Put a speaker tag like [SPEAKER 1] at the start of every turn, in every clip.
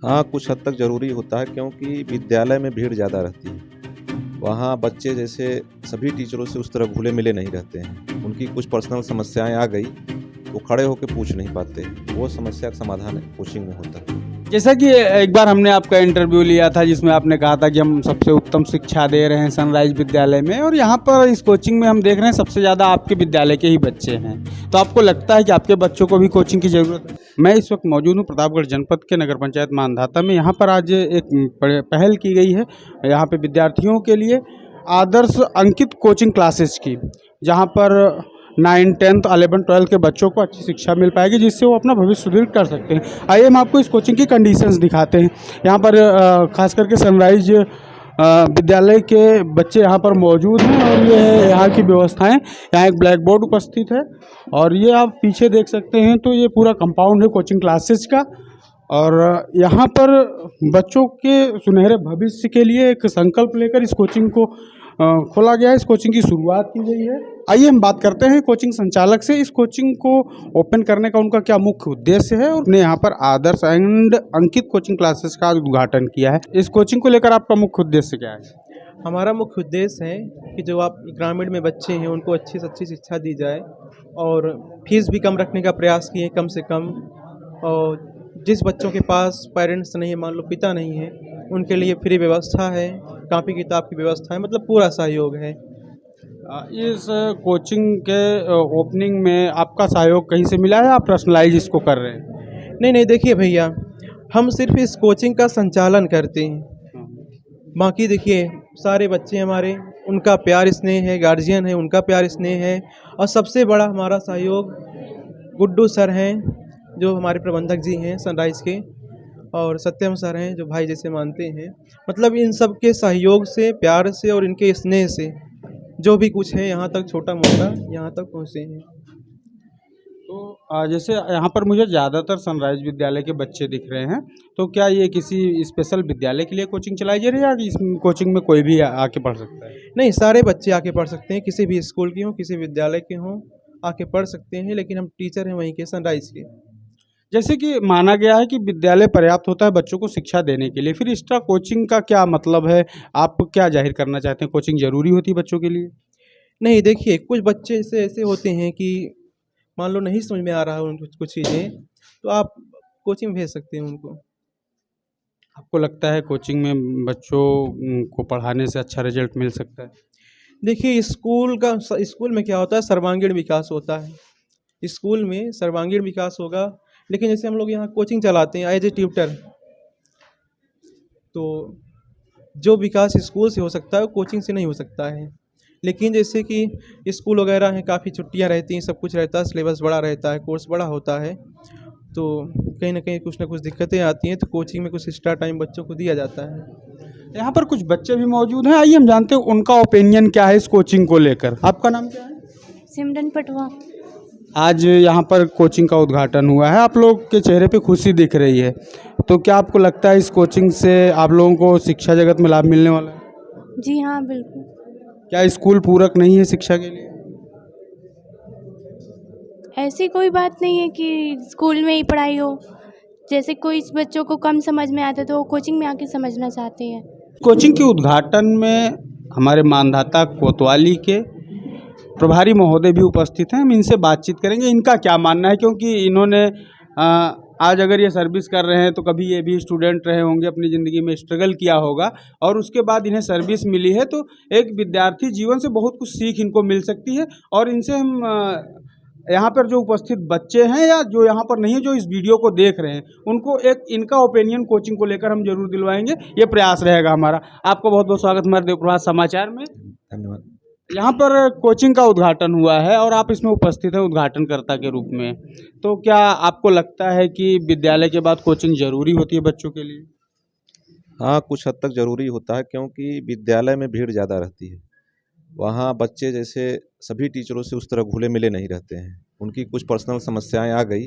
[SPEAKER 1] हाँ, कुछ हद तक ज़रूरी होता है क्योंकि विद्यालय में भीड़ ज़्यादा रहती है। वहाँ बच्चे जैसे सभी टीचरों से उस तरह घुले-मिले नहीं रहते हैं। उनकी कुछ पर्सनल समस्याएँ आ गई, वो खड़े होके पूछ नहीं पाते। वो समस्या का समाधान कोचिंग में होता है।
[SPEAKER 2] जैसा कि एक बार हमने आपका इंटरव्यू लिया था जिसमें आपने कहा था कि हम सबसे उत्तम शिक्षा दे रहे हैं सनराइज विद्यालय में, और यहाँ पर इस कोचिंग में हम देख रहे हैं सबसे ज़्यादा आपके विद्यालय के ही बच्चे हैं। तो आपको लगता है कि आपके बच्चों को भी कोचिंग की ज़रूरत है? मैं इस वक्त मौजूद हूँ प्रतापगढ़ जनपद के नगर पंचायत मानधाता में। यहाँ पर आज एक पहल की गई है यहाँ पे विद्यार्थियों के लिए आदर्श अंकित कोचिंग क्लासेस की, जहाँ पर 9, 10, 11, 12 के बच्चों को अच्छी शिक्षा मिल पाएगी जिससे वो अपना भविष्य सुदृढ़ कर सकते हैं। आइए हम आपको इस कोचिंग की कंडीशंस दिखाते हैं। यहाँ पर खास करके सनराइज विद्यालय के बच्चे यहाँ पर मौजूद हैं और ये है यहाँ की व्यवस्थाएं। यहाँ एक ब्लैक बोर्ड उपस्थित है और ये आप पीछे देख सकते हैं तो ये पूरा कंपाउंड है कोचिंग क्लासेस का। और यहाँ पर बच्चों के सुनहरे भविष्य के लिए एक संकल्प लेकर इस कोचिंग को खोला गया है। इस कोचिंग की शुरुआत की गई है। आइए हम बात करते हैं कोचिंग संचालक से। इस कोचिंग को ओपन करने का उनका क्या मुख्य उद्देश्य है और उन्होंने यहाँ पर आदर्श एंड अंकित कोचिंग क्लासेस का उद्घाटन किया है। इस कोचिंग को लेकर आपका मुख्य उद्देश्य क्या है?
[SPEAKER 3] हमारा मुख्य उद्देश्य है कि जो आप ग्रामीण में बच्चे हैं उनको अच्छी से अच्छी शिक्षा दी जाए और फीस भी कम रखने का प्रयास किए कम से कम। और जिस बच्चों के पास पेरेंट्स नहीं है, मान लो पिता नहीं है, उनके लिए फ्री व्यवस्था है, कॉपी किताब की व्यवस्था है, मतलब पूरा सहयोग है।
[SPEAKER 2] इस कोचिंग के ओपनिंग में आपका सहयोग कहीं से मिला है, आप पर्सनलाइज इसको कर रहे हैं?
[SPEAKER 3] नहीं देखिए भैया, हम सिर्फ इस कोचिंग का संचालन करते हैं। बाकी देखिए सारे बच्चे हमारे, उनका प्यार स्नेह है, गार्जियन है उनका प्यार स्नेह है। और सबसे बड़ा हमारा सहयोग गुड्डू सर हैं जो हमारे प्रबंधक जी हैं सनराइज के, और सत्यम सर हैं जो भाई जैसे मानते हैं। मतलब इन सब के सहयोग से, प्यार से और इनके स्नेह से जो भी कुछ है यहाँ तक छोटा मोटा यहाँ तक पहुँचे हैं।
[SPEAKER 2] तो जैसे यहाँ पर मुझे ज़्यादातर सनराइज विद्यालय के बच्चे दिख रहे हैं, तो क्या ये किसी स्पेशल विद्यालय के लिए कोचिंग चलाई जा रही है या इस कोचिंग में कोई भी आके पढ़ सकता है?
[SPEAKER 3] नहीं, सारे बच्चे आके पढ़ सकते हैं, किसी भी स्कूल के हों, किसी विद्यालय के हों, आके पढ़ सकते हैं। लेकिन हम टीचर हैं वहीं के सनराइज के।
[SPEAKER 2] जैसे कि माना गया है कि विद्यालय पर्याप्त होता है बच्चों को शिक्षा देने के लिए, फिर एक्स्ट्रा कोचिंग का क्या मतलब है? आप क्या जाहिर करना चाहते हैं? कोचिंग ज़रूरी होती है बच्चों के लिए?
[SPEAKER 3] नहीं देखिए, कुछ बच्चे ऐसे होते हैं कि मान लो नहीं समझ में आ रहा है उनको कुछ चीज़ें, तो आप कोचिंग भेज सकते हैं उनको।
[SPEAKER 2] आपको लगता है कोचिंग में बच्चों को पढ़ाने से अच्छा रिजल्ट मिल सकता है?
[SPEAKER 3] देखिए स्कूल में क्या होता है, सर्वांगीण विकास होता है। स्कूल में सर्वांगीण विकास होगा, लेकिन जैसे हम लोग यहाँ कोचिंग चलाते हैं एज ए ट्यूटर, तो जो विकास स्कूल से हो सकता है वो कोचिंग से नहीं हो सकता है। लेकिन जैसे कि स्कूल वगैरह हैं, काफ़ी छुट्टियाँ रहती हैं, सब कुछ रहता है, सिलेबस बड़ा रहता है, कोर्स बड़ा होता है, तो कहीं ना कहीं कुछ ना कुछ दिक्कतें आती हैं, तो कोचिंग में कुछ एक्स्ट्रा टाइम बच्चों को दिया जाता है।
[SPEAKER 2] यहाँ पर कुछ बच्चे भी मौजूद हैं, आइए हम जानते हैं उनका ओपिनियन क्या है इस कोचिंग को लेकर। आपका नाम क्या है?
[SPEAKER 4] सिमरन पटवा।
[SPEAKER 2] आज यहाँ पर कोचिंग का उद्घाटन हुआ है, आप लोग के चेहरे पे खुशी दिख रही है, तो क्या आपको लगता है इस कोचिंग से आप लोगों को शिक्षा जगत में लाभ मिलने वाला है?
[SPEAKER 4] जी हाँ, बिल्कुल।
[SPEAKER 2] क्या स्कूल पूरक नहीं है शिक्षा के लिए?
[SPEAKER 4] ऐसी कोई बात नहीं है कि स्कूल में ही पढ़ाई हो। जैसे कोई बच्चों को कम समझ में आता है तो वो कोचिंग में आके समझना चाहते हैं।
[SPEAKER 2] कोचिंग के उद्घाटन में हमारे मानधाता कोतवाली के प्रभारी महोदय भी उपस्थित हैं, हम इनसे बातचीत करेंगे इनका क्या मानना है, क्योंकि इन्होंने आज अगर ये सर्विस कर रहे हैं तो कभी ये भी स्टूडेंट रहे होंगे, अपनी ज़िंदगी में स्ट्रगल किया होगा और उसके बाद इन्हें सर्विस मिली है, तो एक विद्यार्थी जीवन से बहुत कुछ सीख इनको मिल सकती है। और इनसे हम यहाँ पर जो उपस्थित बच्चे हैं या जो यहाँ पर नहीं है, जो इस वीडियो को देख रहे हैं, उनको एक इनका ओपिनियन कोचिंग को लेकर हम जरूर दिलवाएंगे, ये प्रयास रहेगा हमारा। आपको बहुत बहुत स्वागत हमारे देवप्रभात समाचार में।
[SPEAKER 1] धन्यवाद।
[SPEAKER 2] यहाँ पर कोचिंग का उद्घाटन हुआ है और आप इसमें उपस्थित हैं उद्घाटनकर्ता के रूप में, तो क्या आपको लगता है कि विद्यालय के बाद कोचिंग ज़रूरी होती है बच्चों के लिए?
[SPEAKER 1] हाँ, कुछ हद तक ज़रूरी होता है क्योंकि विद्यालय में भीड़ ज़्यादा रहती है। वहाँ बच्चे जैसे सभी टीचरों से उस तरह घुले-मिले नहीं रहते हैं। उनकी कुछ पर्सनल समस्याएँ आ गई,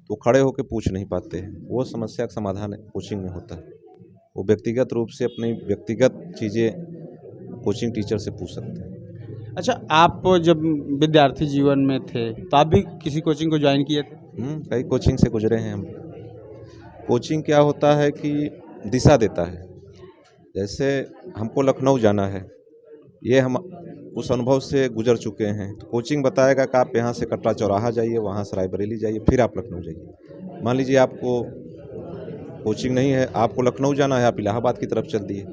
[SPEAKER 1] तो खड़े होके पूछ नहीं पाते हैं। वो समस्या का समाधान कोचिंग में होता है। वो व्यक्तिगत रूप से अपनी व्यक्तिगत चीज़ें कोचिंग टीचर से पूछ सकते हैं।
[SPEAKER 2] अच्छा, आप जब विद्यार्थी जीवन में थे तो आप भी किसी कोचिंग को ज्वाइन किए थे?
[SPEAKER 1] कई कोचिंग से गुजरे हैं हम। कोचिंग क्या होता है कि दिशा देता है। जैसे हमको लखनऊ जाना है, ये हम उस अनुभव से गुजर चुके हैं, तो कोचिंग बताएगा कि आप यहाँ से कटरा चौराहा जाइए, वहाँ से रायबरेली जाइए, फिर आप लखनऊ जाइए। मान लीजिए आपको कोचिंग नहीं है, आपको लखनऊ जाना है, आप इलाहाबाद की तरफ चल दिए।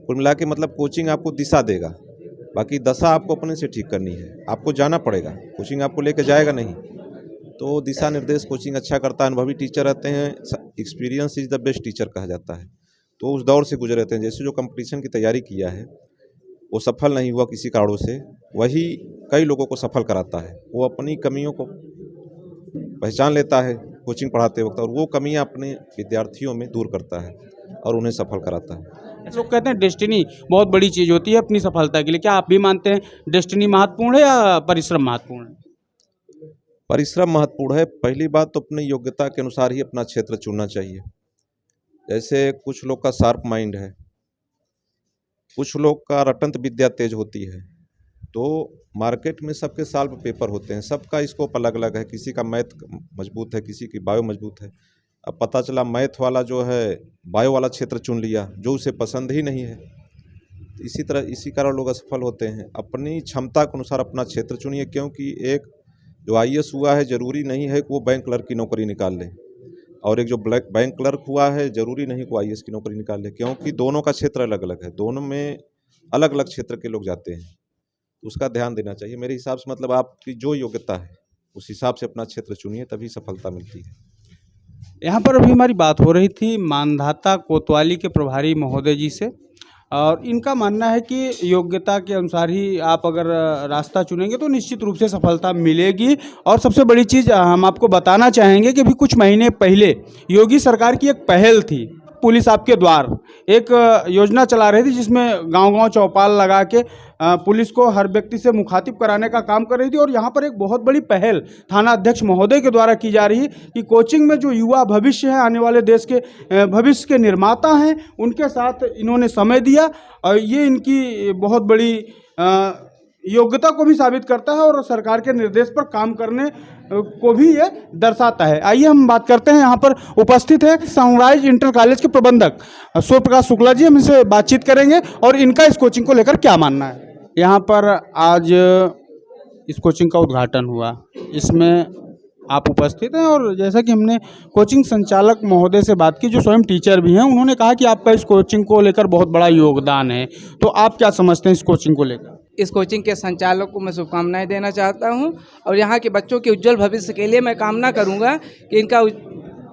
[SPEAKER 1] कुल मिला के मतलब कोचिंग आपको दिशा देगा, बाकी दशा आपको अपने से ठीक करनी है। आपको जाना पड़ेगा, कोचिंग आपको लेकर जाएगा नहीं। तो दिशा निर्देश कोचिंग अच्छा करता है, अनुभवी टीचर रहते हैं, experience is the best teacher कहा जाता है। तो उस दौर से गुजरे रहते हैं। जैसे जो कंपटीशन की तैयारी किया है वो सफल नहीं हुआ किसी कारणों से, वही कई लोगों को सफल कराता है। वो अपनी कमियों को पहचान लेता है कोचिंग पढ़ाते वक्त, और वो कमियां अपने विद्यार्थियों में दूर करता है और उन्हें सफल कराता है।
[SPEAKER 2] लोग कहते हैं डेस्टिनी बहुत बड़ी चीज़ होती है अपनी सफलता के लिए, क्या आप भी मानते हैं डेस्टिनी महत्वपूर्ण है या परिश्रम महत्वपूर्ण है?
[SPEAKER 1] परिश्रम महत्वपूर्ण है। पहली बात तो अपनी योग्यता के अनुसार ही अपना क्षेत्र चुनना चाहिए। जैसे कुछ लोग का शार्प माइंड है, कुछ लोग का रटंत विद्या तेज होती है। तो मार्केट में सबके सॉल्व पेपर होते हैं, सबका स्कोप अलग अलग है। किसी का मैथ मजबूत है, किसी की बायो मजबूत है। अब पता चला मैथ वाला जो है बायो वाला क्षेत्र चुन लिया जो उसे पसंद ही नहीं है। इसी तरह इसी कारण लोग असफल होते हैं। अपनी क्षमता के अनुसार अपना क्षेत्र चुनिए, क्योंकि एक जो IAS हुआ है ज़रूरी नहीं है कि वो बैंक क्लर्क की नौकरी निकाल ले, और एक जो बैंक क्लर्क हुआ है ज़रूरी नहीं कि IAS की नौकरी निकाल ले, क्योंकि दोनों का क्षेत्र अलग अलग है। दोनों में अलग अलग क्षेत्र के लोग जाते हैं, तो उसका ध्यान देना चाहिए। मेरे हिसाब से मतलब आपकी जो योग्यता है उस हिसाब से अपना क्षेत्र चुनिए, तभी सफलता मिलती है।
[SPEAKER 2] यहाँ पर अभी हमारी बात हो रही थी मानधाता कोतवाली के प्रभारी महोदय जी से, और इनका मानना है कि योग्यता के अनुसार ही आप अगर रास्ता चुनेंगे तो निश्चित रूप से सफलता मिलेगी। और सबसे बड़ी चीज़ हम आपको बताना चाहेंगे कि अभी कुछ महीने पहले योगी सरकार की एक पहल थी, पुलिस आपके द्वार, एक योजना चला रही थी जिसमें गांव-गांव चौपाल लगा के पुलिस को हर व्यक्ति से मुखातिब कराने का काम कर रही थी। और यहाँ पर एक बहुत बड़ी पहल थाना अध्यक्ष महोदय के द्वारा की जा रही है कि कोचिंग में जो युवा भविष्य है, आने वाले देश के भविष्य के निर्माता हैं, उनके साथ इन्होंने समय दिया, और ये इनकी बहुत बड़ी योग्यता को भी साबित करता है और सरकार के निर्देश पर काम करने को भी ये दर्शाता है। आइए हम बात करते हैं, यहाँ पर उपस्थित है सनराइज इंटर कॉलेज के प्रबंधक सूर्य प्रकाश शुक्ला जी। हम इनसे बातचीत करेंगे और इनका इस कोचिंग को लेकर क्या मानना है। यहाँ पर आज इस कोचिंग का उद्घाटन हुआ, इसमें आप उपस्थित हैं, और जैसा कि हमने कोचिंग संचालक महोदय से बात की जो स्वयं टीचर भी हैं, उन्होंने कहा कि आपका इस कोचिंग को लेकर बहुत बड़ा योगदान है। तो आप क्या समझते हैं इस कोचिंग को लेकर?
[SPEAKER 5] इस कोचिंग के संचालक को मैं शुभकामनाएं देना चाहता हूं, और यहाँ के बच्चों के उज्जवल भविष्य के लिए मैं कामना करूंगा कि इनका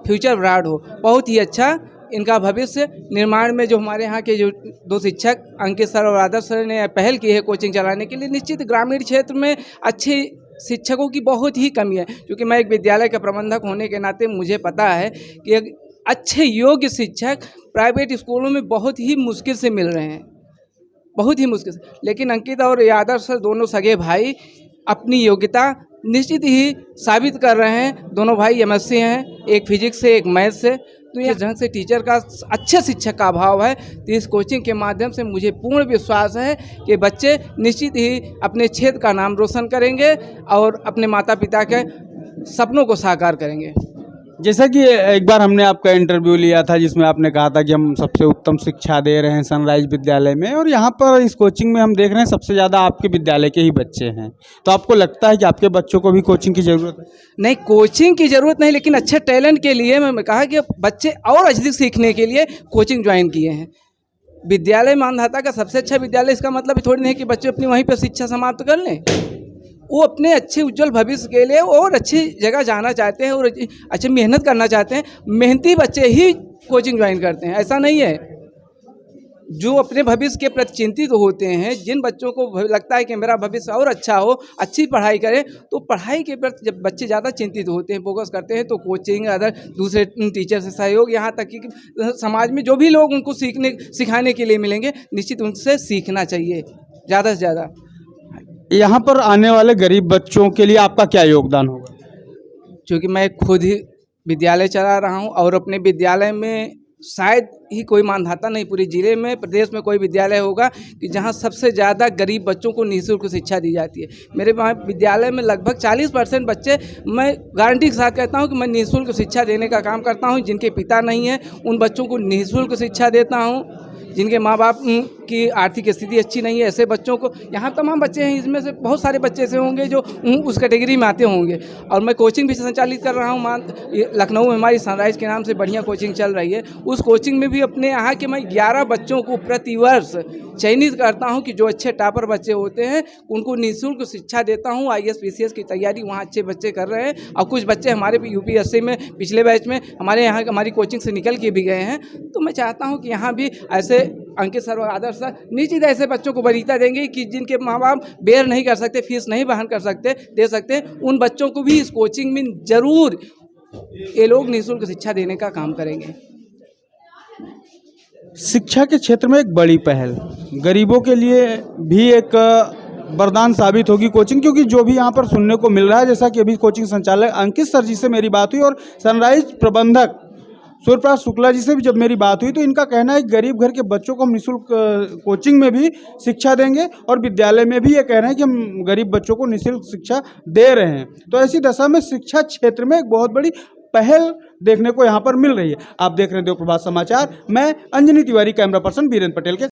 [SPEAKER 5] फ्यूचर ब्राइट हो, बहुत ही अच्छा इनका भविष्य निर्माण में। जो हमारे यहाँ के जो 2 शिक्षक अंकित सर और आदर्श सर ने पहल की है कोचिंग चलाने के लिए, निश्चित ग्रामीण क्षेत्र में अच्छे शिक्षकों की बहुत ही कमी है। क्योंकि मैं एक विद्यालय का प्रबंधक होने के नाते मुझे पता है कि एक अच्छे योग्य शिक्षक प्राइवेट स्कूलों में बहुत ही मुश्किल से मिल रहे हैं, बहुत ही मुश्किल से। लेकिन अंकित और आदर्श सर दोनों सगे भाई अपनी योग्यता निश्चित ही साबित कर रहे हैं। दोनों भाई MSc हैं, एक फिजिक्स से एक मैथ से। तो ये ढंग से टीचर का अच्छे शिक्षक का अभाव है। तो इस कोचिंग के माध्यम से मुझे पूर्ण विश्वास है कि बच्चे निश्चित ही अपने क्षेत्र का नाम रोशन करेंगे और अपने माता पिता के सपनों को साकार करेंगे।
[SPEAKER 2] जैसा कि एक बार हमने आपका इंटरव्यू लिया था जिसमें आपने कहा था कि हम सबसे उत्तम शिक्षा दे रहे हैं सनराइज विद्यालय में, और यहाँ पर इस कोचिंग में हम देख रहे हैं सबसे ज़्यादा आपके विद्यालय के ही बच्चे हैं। तो आपको लगता है कि आपके बच्चों को भी कोचिंग की ज़रूरत है?
[SPEAKER 5] नहीं, कोचिंग की ज़रूरत नहीं, लेकिन अच्छे टैलेंट के लिए मैं कहा कि बच्चे और अधिक सीखने के लिए कोचिंग ज्वाइन किए हैं। विद्यालय मानधाता का सबसे अच्छा विद्यालय, इसका मतलब थोड़ी नहीं कि बच्चे अपनी वहीं पर शिक्षा समाप्त कर लें। वो अपने अच्छे उज्जवल भविष्य के लिए और अच्छी जगह जाना चाहते हैं और अच्छी मेहनत करना चाहते हैं। मेहनती बच्चे ही कोचिंग ज्वाइन करते हैं, ऐसा नहीं है। जो अपने भविष्य के प्रति चिंतित होते हैं, जिन बच्चों को लगता है कि मेरा भविष्य और अच्छा हो, अच्छी पढ़ाई करें, तो पढ़ाई के प्रति जब बच्चे ज़्यादा चिंतित होते हैं, फोकस करते हैं, तो कोचिंग अदर दूसरे टीचर से सहयोग, यहाँ तक कि समाज में जो भी लोग उनको सिखाने के लिए मिलेंगे, निश्चित उनसे सीखना चाहिए ज़्यादा से ज़्यादा।
[SPEAKER 2] यहाँ पर आने वाले गरीब बच्चों के लिए आपका क्या योगदान होगा?
[SPEAKER 5] क्योंकि मैं खुद ही विद्यालय चला रहा हूँ और अपने विद्यालय में शायद ही कोई मानधाता नहीं पूरे ज़िले में, प्रदेश में कोई विद्यालय होगा कि जहां सबसे ज़्यादा गरीब बच्चों को निःशुल्क शिक्षा दी जाती है। मेरे वहाँ विद्यालय में लगभग 40% बच्चे, मैं गारंटी के साथ कहता हूं कि मैं निःशुल्क शिक्षा देने का काम करता हूं। जिनके पिता नहीं है उन बच्चों को निःशुल्क शिक्षा देता हूं। जिनके माँ बाप की आर्थिक स्थिति अच्छी नहीं है, ऐसे बच्चों को, यहाँ तमाम बच्चे हैं, इसमें से बहुत सारे बच्चे ऐसे होंगे जो उस कैटेगरी में आते होंगे। और मैं कोचिंग भी संचालित कर रहा हूँ। लखनऊ में हमारी सनराइज के नाम से बढ़िया कोचिंग चल रही है। उस कोचिंग में भी अपने यहाँ के मैं 11 बच्चों को प्रतिवर्ष चयनित करता हूँ कि जो अच्छे टॉपर बच्चे होते हैं उनको निःशुल्क शिक्षा देता हूँ। IAS PCS की तैयारी वहाँ अच्छे बच्चे कर रहे हैं और कुछ बच्चे हमारे UPSC में पिछले बैच में हमारे यहाँ हमारी कोचिंग से निकल के भी गए हैं। तो मैं चाहता हूँ कि यहाँ भी ऐसे अंकित सर और आदर्श सर निश्चित ऐसे बच्चों को वरीयता देंगे कि जिनके माँ बाप बेयर नहीं कर सकते, फीस नहीं वहन कर सकते, दे सकते, उन बच्चों को भी इस कोचिंग में ज़रूर ये लोग निःशुल्क शिक्षा देने का काम करेंगे।
[SPEAKER 2] शिक्षा के क्षेत्र में एक बड़ी पहल, गरीबों के लिए भी एक वरदान साबित होगी कोचिंग, क्योंकि जो भी यहाँ पर सुनने को मिल रहा है, जैसा कि अभी कोचिंग संचालक अंकित सर जी से मेरी बात हुई और सनराइज प्रबंधक सूर्यप्रकाश शुक्ला जी से भी जब मेरी बात हुई, तो इनका कहना है कि गरीब घर के बच्चों को हम निःशुल्क कोचिंग में भी शिक्षा देंगे और विद्यालय में भी ये कह रहे हैं कि हम गरीब बच्चों को निःशुल्क शिक्षा दे रहे हैं। तो ऐसी दशा में शिक्षा क्षेत्र में एक बहुत बड़ी पहल देखने को यहाँ पर मिल रही है। आप देख रहे हैं देव प्रभात समाचार, मैं अंजनी तिवारी, कैमरा पर्सन बीरेंद्र पटेल के